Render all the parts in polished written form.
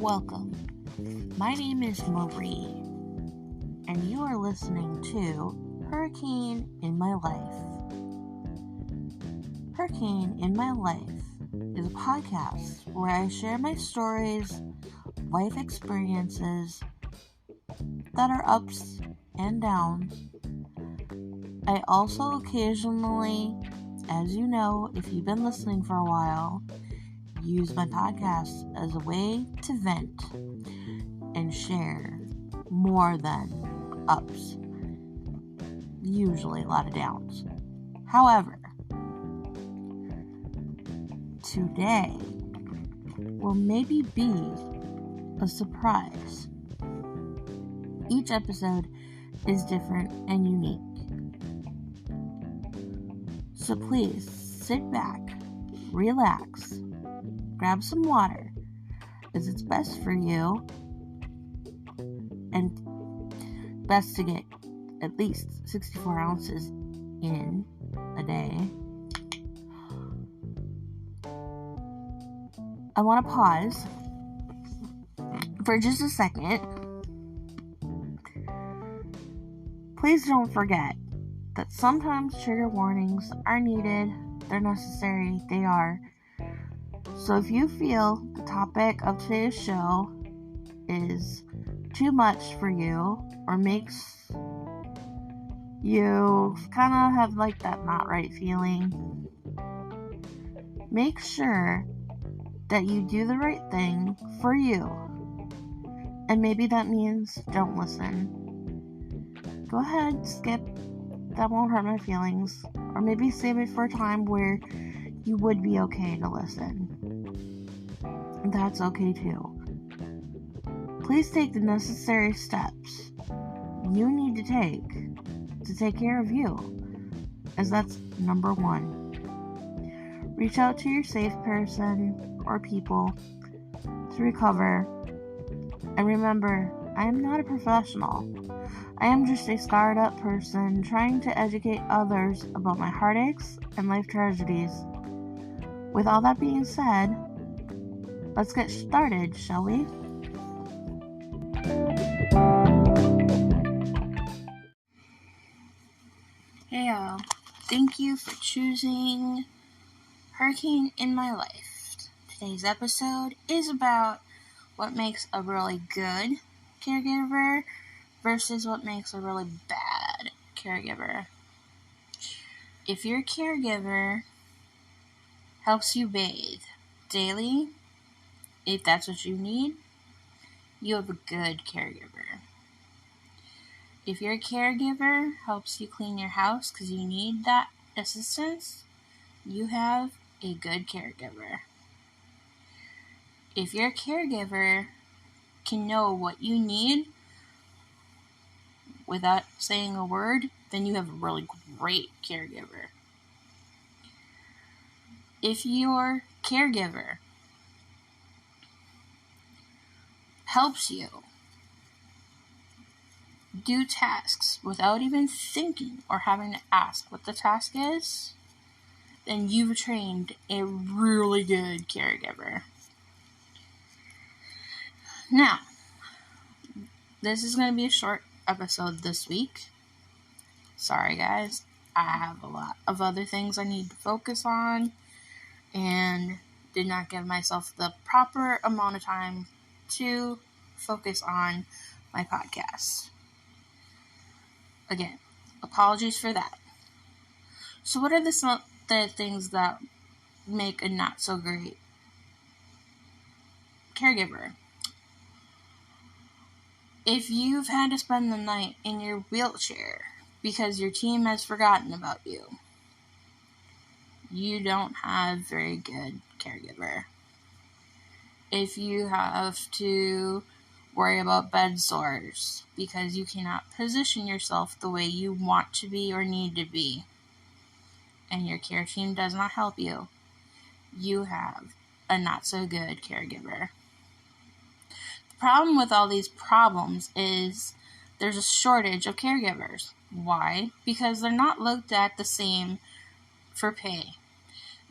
Welcome. My name is Marie, and you are listening to Hurricane in My Life. Hurricane in My Life is a podcast where I share my stories, life experiences that are ups and downs. I also occasionally, as you know, if you've been listening for a while, use my podcast as a way to vent and share more than ups. Usually a lot of downs. However, today will maybe be a surprise. Each episode is different and unique. So please sit back, relax, grab some water, as it's best for you, and best to get at least 64 ounces in a day. I want to pause for just a second. Please don't forget that sometimes trigger warnings are needed, they're necessary, they are. So if you feel the topic of today's show is too much for you or makes you kind of have like that not right feeling, make sure that you do the right thing for you. And maybe that means don't listen. Go ahead, skip. That won't hurt my feelings. Or maybe save it for a time where you would be okay to listen. That's okay too. Please take the necessary steps you need to take care of you, as that's number one. Reach out to your safe person or people to recover. And remember, I am not a professional. I am just a scarred up person trying to educate others about my heartaches and life tragedies. With all that being said, let's get started, shall we? Hey y'all, thank you for choosing Hurricane in My Life. Today's episode is about what makes a really good caregiver versus what makes a really bad caregiver. If your caregiver helps you bathe daily, if that's what you need, you have a good caregiver. If your caregiver helps you clean your house because you need that assistance, you have a good caregiver. If your caregiver can know what you need without saying a word, then you have a really great caregiver. If your caregiver helps you do tasks without even thinking or having to ask what the task is, then you've trained a really good caregiver. Now, this is going to be a short episode this week. Sorry guys, I have a lot of other things I need to focus on and did not give myself the proper amount of time to focus on my podcast. Again, apologies for that. So what are the things that make a not so great caregiver? If you've had to spend the night in your wheelchair because your team has forgotten about you, you don't have very good caregiver. If you have to worry about bed sores because you cannot position yourself the way you want to be or need to be, and your care team does not help you, you have a not so good caregiver. The problem with all these problems is there's a shortage of caregivers. Why? Because they're not looked at the same for pay.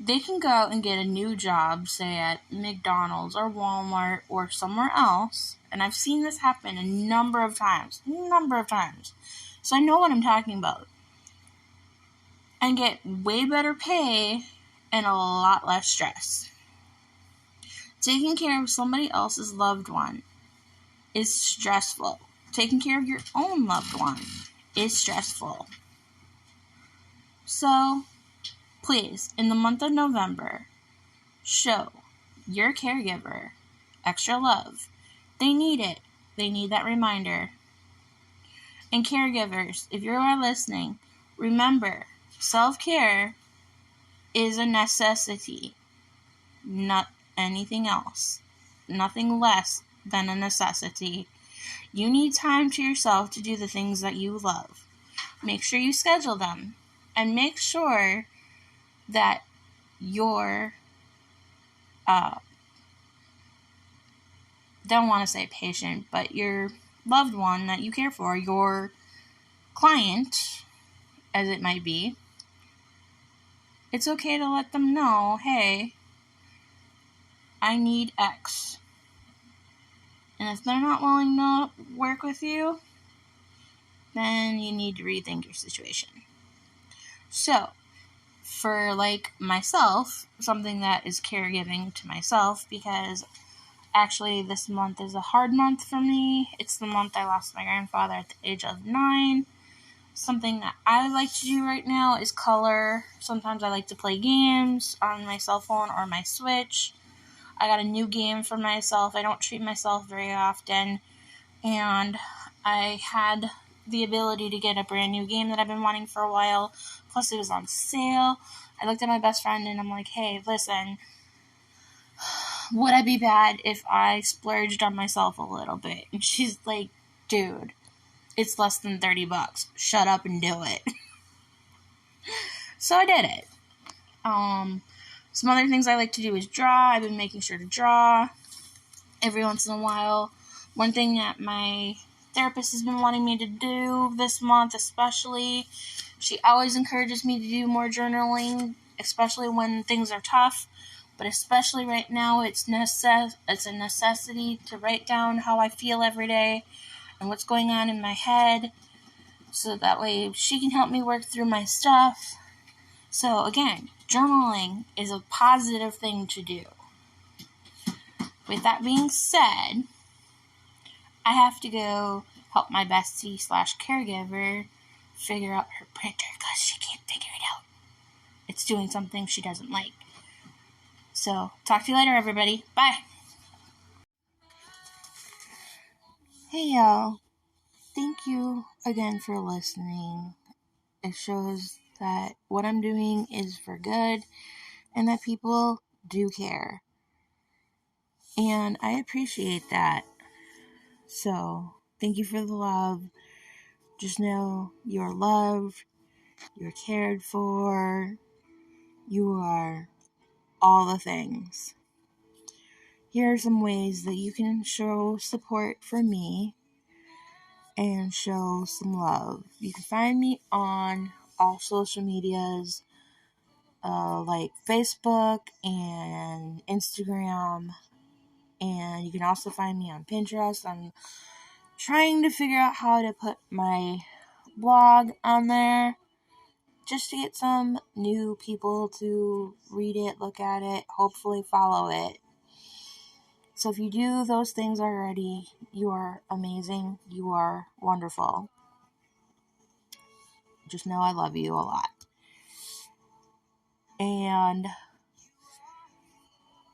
they can go and get a new job, say at McDonald's or Walmart or somewhere else, and I've seen this happen a number of times, so I know what I'm talking about, and get way better pay and a lot less stress. Taking care of somebody else's loved one is stressful. Taking care of your own loved one is stressful. So, please, in the month of November, show your caregiver extra love. They need it. They need that reminder. And caregivers, if you are listening, remember, self-care is a necessity, not anything else. Nothing less than a necessity. You need time to yourself to do the things that you love. Make sure you schedule them. And make sure that your, don't want to say patient, but your loved one that you care for, your client, as it might be, it's okay to let them know, hey, I need X. And if they're not willing to work with you, then you need to rethink your situation. So, for myself, something that is caregiving to myself, because actually this month is a hard month for me. It's the month I lost my grandfather at the age of 9. Something that I like to do right now is color. Sometimes I like to play games on my cell phone or my Switch. I got a new game for myself. I don't treat myself very often. And I had the ability to get a brand new game that I've been wanting for a while. Plus it was on sale. I looked at my best friend and I'm like, hey, listen, would I be bad if I splurged on myself a little bit? And she's like, dude, it's less than $30. Shut up and do it. So I did it. Some other things I like to do is draw. I've been making sure to draw every once in a while. One thing that my therapist has been wanting me to do this month especially, she always encourages me to do more journaling, especially when things are tough. But especially right now, it's a necessity to write down how I feel every day and what's going on in my head, so that way she can help me work through my stuff. So again, journaling is a positive thing to do. With that being said, I have to go help my bestie / caregiver figure out her printer because she can't figure it out. It's doing something she doesn't like. So, talk to you later, everybody. Bye. Hey, y'all. Thank you again for listening. It shows that what I'm doing is for good and that people do care. And I appreciate that. So, thank you for the love. Just know you're loved, you're cared for, you are all the things. Here are some ways that you can show support for me and show some love. You can find me on all social medias, like Facebook and Instagram, and you can also find me on Pinterest. I'm trying to figure out how to put my blog on there just to get some new people to read it, look at it, hopefully follow it. So if you do those things already, you are amazing. You are wonderful. Just know I love you a lot. And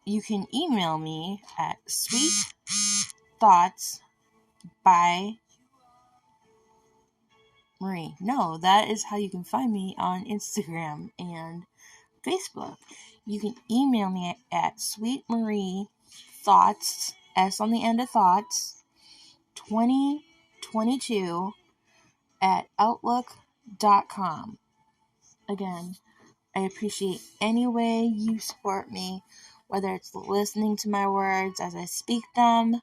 you can email me at sweetthoughts.by-Marie. No, that is how you can find me on Instagram and Facebook. You can email me at sweetmariethoughts, S on the end of thoughts, 2022 at outlook.com. Again, I appreciate any way you support me, whether it's listening to my words as I speak them,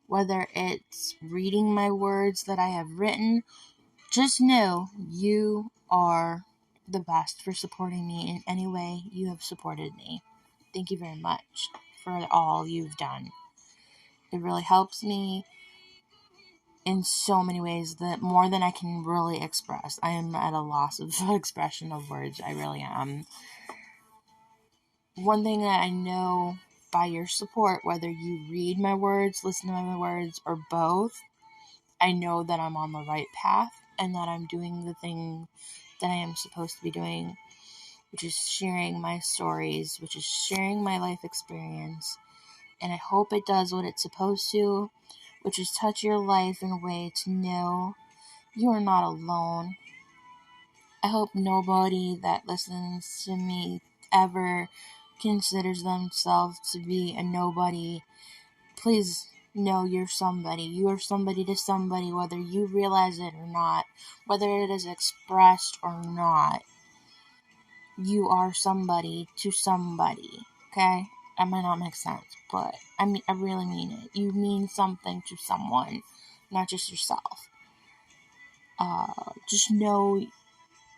whether it's reading my words that I have written. Just know you are the best for supporting me in any way you have supported me. Thank you very much for all you've done. It really helps me in so many ways, that more than I can really express. I am at a loss of expression of words. I really am. One thing that I know by your support, whether you read my words, listen to my words, or both, I know that I'm on the right path and that I'm doing the thing that I am supposed to be doing, which is sharing my stories, which is sharing my life experience. And I hope it does what it's supposed to, which is touch your life in a way to know you are not alone. I hope nobody that listens to me ever considers themselves to be a nobody. Please know you're somebody. You are somebody to somebody, whether you realize it or not, whether it is expressed or not. You are somebody to somebody, okay? That might not make sense, but I really mean it. You mean something to someone, not just yourself. Just know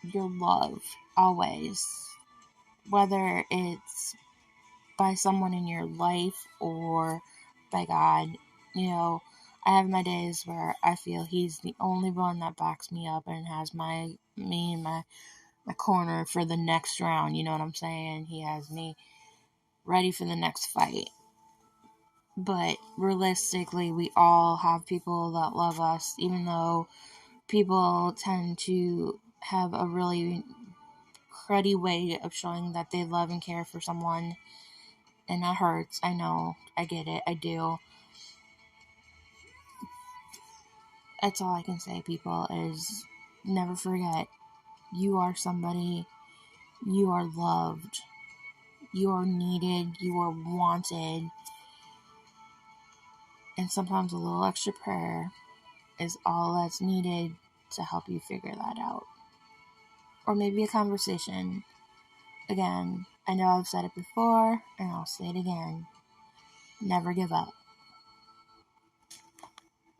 your love always, whether it's by someone in your life or by God. I have my days where I feel He's the only one that backs me up and has me in my corner for the next round. You know what I'm saying? He has me ready for the next fight. But realistically, we all have people that love us, even though people tend to have a really cruddy way of showing that they love and care for someone. And that hurts. I know. I get it. I do. That's all I can say, people, is never forget, you are somebody. You are loved. You are needed. You are wanted. And sometimes a little extra prayer is all that's needed to help you figure that out. Or maybe a conversation. Again, I know I've said it before, and I'll say it again. Never give up.